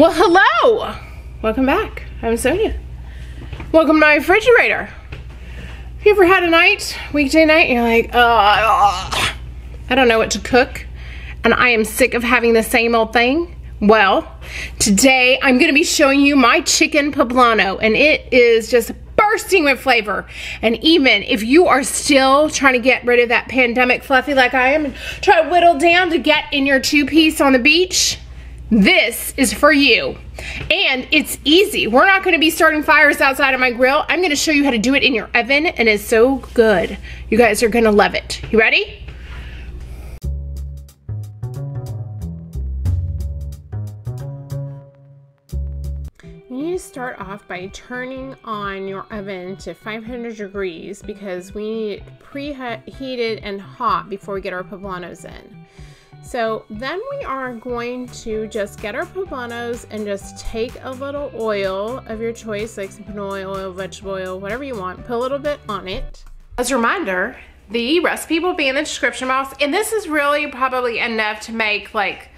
Well, hello! Welcome back. I'm Sonia. Welcome to my refrigerator. Have you ever had a night, weekday night, and you're like, I don't know what to cook, and I am sick of having the same old thing? Well, today I'm going to be showing you my chicken poblano, and it is just bursting with flavor. And even if you are still trying to get rid of that pandemic fluffy like I am and try to whittle down to get in your two-piece on the beach, this is for you. And it's easy. We're not going to be starting fires outside of my grill. I'm going to show you how to do it in your oven, and it's so good. You guys are going to love it. You ready? You need to start off by turning on your oven to 500 degrees because we need it preheated and hot before we get our poblanos in. So then we are going to just get our poblanos and just take a little oil of your choice, like some canola oil, vegetable oil, whatever you want. Put a little bit on it. As a reminder, the recipe will be in the description box, and this is really probably enough to make like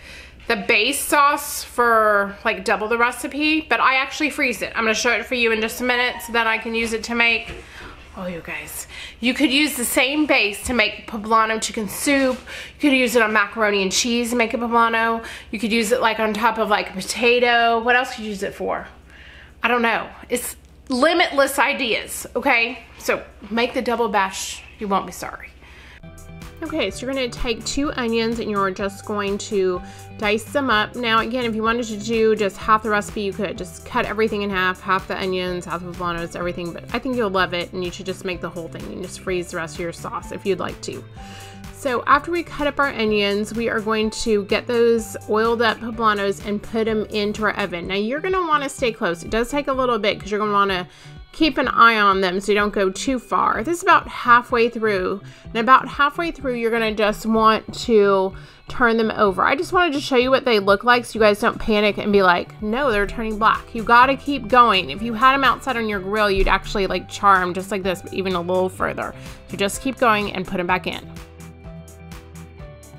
the base sauce for like double the recipe, but I actually freeze it. I'm gonna show it for you in just a minute so that I can use it to make, oh you guys, you could use the same base to make poblano chicken soup. You could use it on macaroni and cheese and make a poblano. You could use it like on top of like a potato. What else could you use it for? I don't know. It's limitless ideas, okay? So make the double batch, you won't be sorry. Okay, so you're gonna take 2 onions and you're just going to dice them up. Now again, if you wanted to do just half the recipe, you could just cut everything in half the onions, half the poblanos, everything, but I think you'll love it and you should just make the whole thing and just freeze the rest of your sauce if you'd like to. So after we cut up our onions, we are going to get those oiled up poblanos and put them into our oven. Now you're gonna wanna stay close. It does take a little bit because you're gonna wanna keep an eye on them so you don't go too far. This is about halfway through. And about halfway through, you're gonna just want to turn them over. I just wanted to show you what they look like so you guys don't panic and be like, no, they're turning black. You gotta keep going. If you had them outside on your grill, you'd actually like char them just like this, but even a little further. So just keep going and put them back in.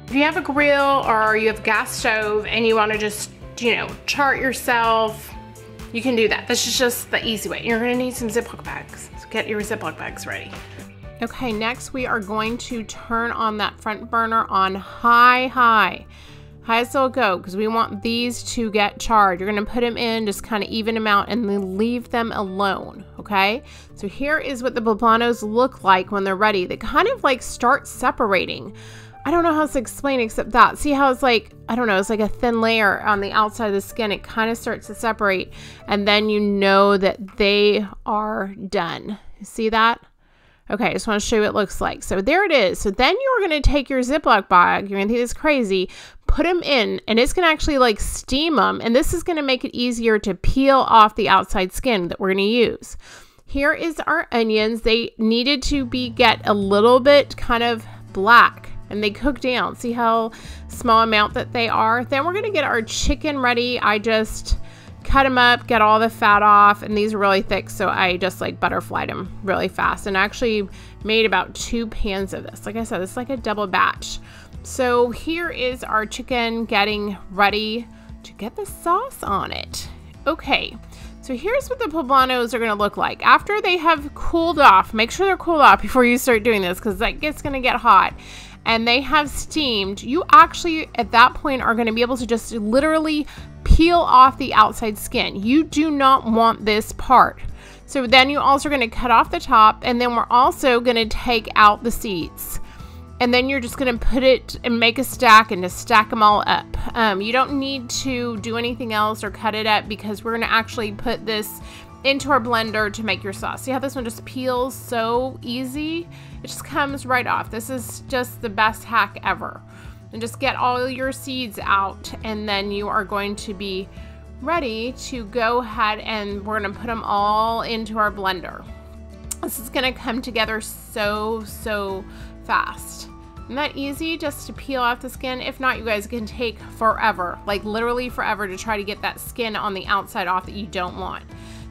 If you have a grill or you have a gas stove and you wanna just, you know, char it yourself, you can do that. This is just the easy way. You're gonna need some Ziploc bags. So get your Ziploc bags ready. Okay, next we are going to turn on that front burner on high as they'll go, because we want these to get charred. You're gonna put them in, just kind of even them out and then leave them alone, okay? So here is what the poblanos look like when they're ready. They kind of like start separating. I don't know how to explain except that. See how it's like, I don't know, it's like a thin layer on the outside of the skin. It kind of starts to separate and then you know that they are done. You see that? Okay, I just want to show you what it looks like. So there it is. So then you're going to take your Ziploc bag. You're going to think it's crazy. Put them in and it's going to actually like steam them. And this is going to make it easier to peel off the outside skin that we're going to use. Here is our onions. They needed to get a little bit kind of black. And they cook down. See how small amount that they are? Then we're gonna get our chicken ready. I just cut them up, get all the fat off, and these are really thick, so I just like butterflied them really fast and actually made about 2 pans of this. Like I said, it's like a double batch. So here is our chicken getting ready to get the sauce on it. Okay, so here's what the poblanos are gonna look like. After they have cooled off, make sure they're cooled off before you start doing this because it's gonna get hot. And they have steamed, you actually at that point are going to be able to just literally peel off the outside skin. You do not want this part. So then you also are going to cut off the top, and then we're also going to take out the seeds. And then you're just going to put it and make a stack and just stack them all up. You don't need to do anything else or cut it up because we're going to actually put this into our blender to make your sauce. See how this one just peels so easy? It just comes right off. This is just the best hack ever. And just get all your seeds out and then you are going to be ready to go ahead and we're gonna put them all into our blender. This is gonna come together so fast. Isn't that easy just to peel off the skin? If not, you guys can take forever, like literally forever to try to get that skin on the outside off that you don't want.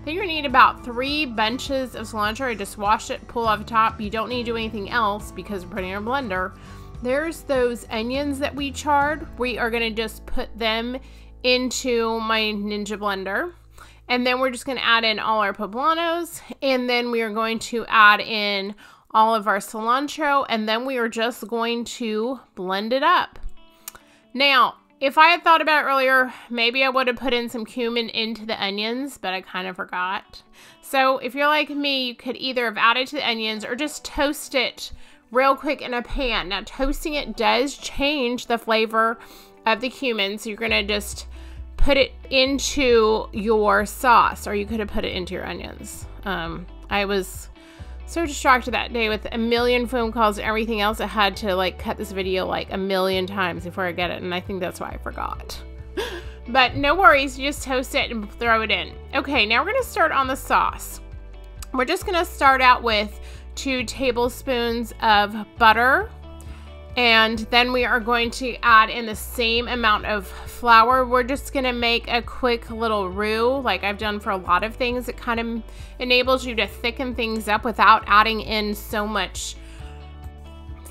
Then you're gonna need about 3 bunches of cilantro. I just wash it, pull off the top. You don't need to do anything else because we're putting it in a blender. There's those onions that we charred. We are gonna just put them into my Ninja blender. And then we're just going to add in all our poblanos, and then we are going to add in all of our cilantro, and then we are just going to blend it up. Now, if I had thought about it earlier, maybe I would have put in some cumin into the onions, but I kind of forgot. So if you're like me, you could either have added to the onions or just toast it real quick in a pan. Now, toasting it does change the flavor of the cumin, so you're going to just put it into your sauce, or you could have put it into your onions. I was so distracted that day with a million phone calls and everything else. I had to like cut this video like a million times before I get it, and I think that's why I forgot. But no worries, you just toast it and throw it in. Okay, now we're gonna start on the sauce. We're just gonna start out with 2 tablespoons of butter, and then we are going to add in the same amount of flour. We're just gonna make a quick little roux like I've done for a lot of things. It kind of enables you to thicken things up without adding in so much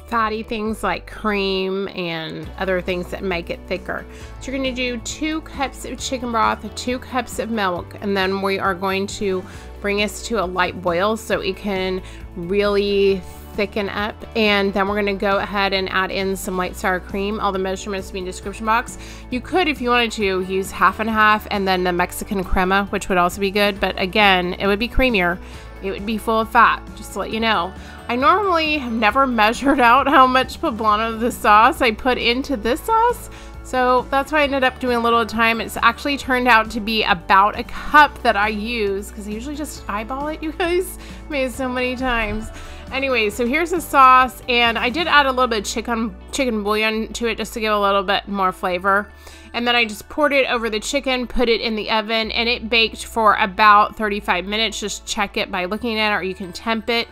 fatty things like cream and other things that make it thicker. So you're gonna do 2 cups of chicken broth, 2 cups of milk, and then we are going to bring this to a light boil so it can really thicken up. And then we're going to go ahead and add in some light sour cream. All the measurements will be in the description box. You could, if you wanted to, use half and half, and then the Mexican crema, which would also be good, but again, it would be creamier. It would be full of fat, just to let you know. I normally have never measured out how much poblano of the sauce I put into this sauce, so that's why I ended up doing a little time. It's actually turned out to be about a cup that I use, because I usually just eyeball it, you guys. I've made it so many times. Anyway, so here's the sauce, and I did add a little bit of chicken bouillon to it just to give a little bit more flavor. And then I just poured it over the chicken, put it in the oven, and it baked for about 35 minutes. Just check it by looking at it, or you can temp it.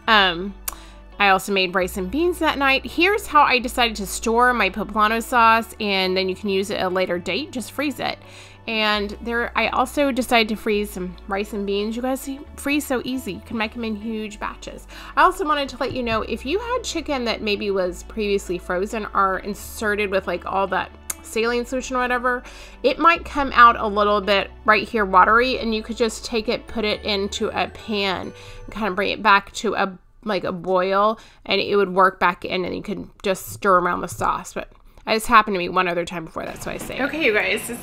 I also made rice and beans that night. Here's how I decided to store my poblano sauce, and then you can use it at a later date. Just freeze it. And I also decided to freeze some rice and beans. You guys see, freeze so easy. You can make them in huge batches. I also wanted to let you know, if you had chicken that maybe was previously frozen or inserted with like all that saline solution or whatever, it might come out a little bit right here watery, and you could just take it, put it into a pan, and kind of bring it back to a boil, and it would work back in, and you could just stir around the sauce. But I just happened to me one other time before, that's why I say it. Okay, you guys, it's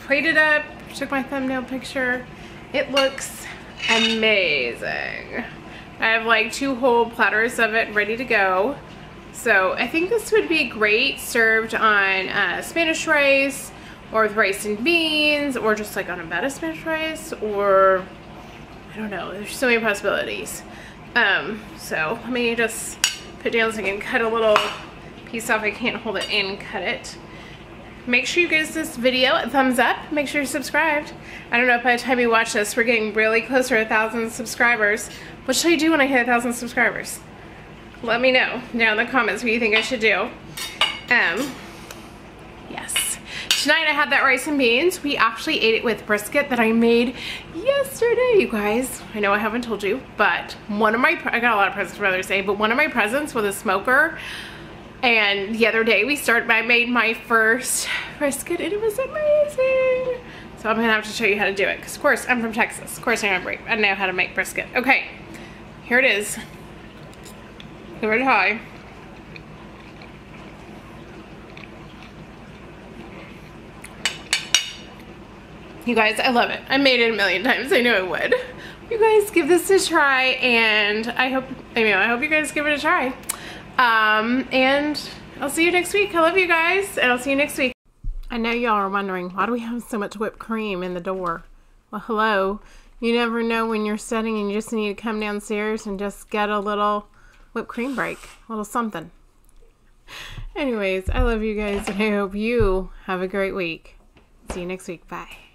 plated up, took my thumbnail picture. It looks amazing. I have like 2 whole platters of it ready to go. So I think this would be great served on Spanish rice, or with rice and beans, or just like on a bed of Spanish rice, or I don't know, there's so many possibilities. So let me just put down so I can cut a little piece off. I can't hold it and cut it. Make sure you give this video a thumbs up. Make sure you're subscribed. I don't know if by the time you watch this, we're getting really close to 1,000 subscribers. What should I do when I hit 1,000 subscribers? Let me know down in the comments what you think I should do. Yes. Tonight I had that rice and beans. We actually ate it with brisket that I made yesterday, you guys. I know I haven't told you, but I got a lot of presents for Mother's Day, but one of my presents was a smoker. And the other day I made my first brisket, and it was amazing. So I'm gonna have to show you how to do it, because of course I'm from Texas. Of course I know how to make brisket. Okay, here it is. Give it a try. You guys, I love it. I made it a million times. I knew I would. You guys give this a try, and I hope you guys give it a try. And I'll see you next week. I love you guys, and I'll see you next week. I know y'all are wondering, why do we have so much whipped cream in the door? Well, hello. You never know when you're studying and you just need to come downstairs and just get a little whipped cream break, a little something. Anyways, I love you guys, and I hope you have a great week. See you next week. Bye.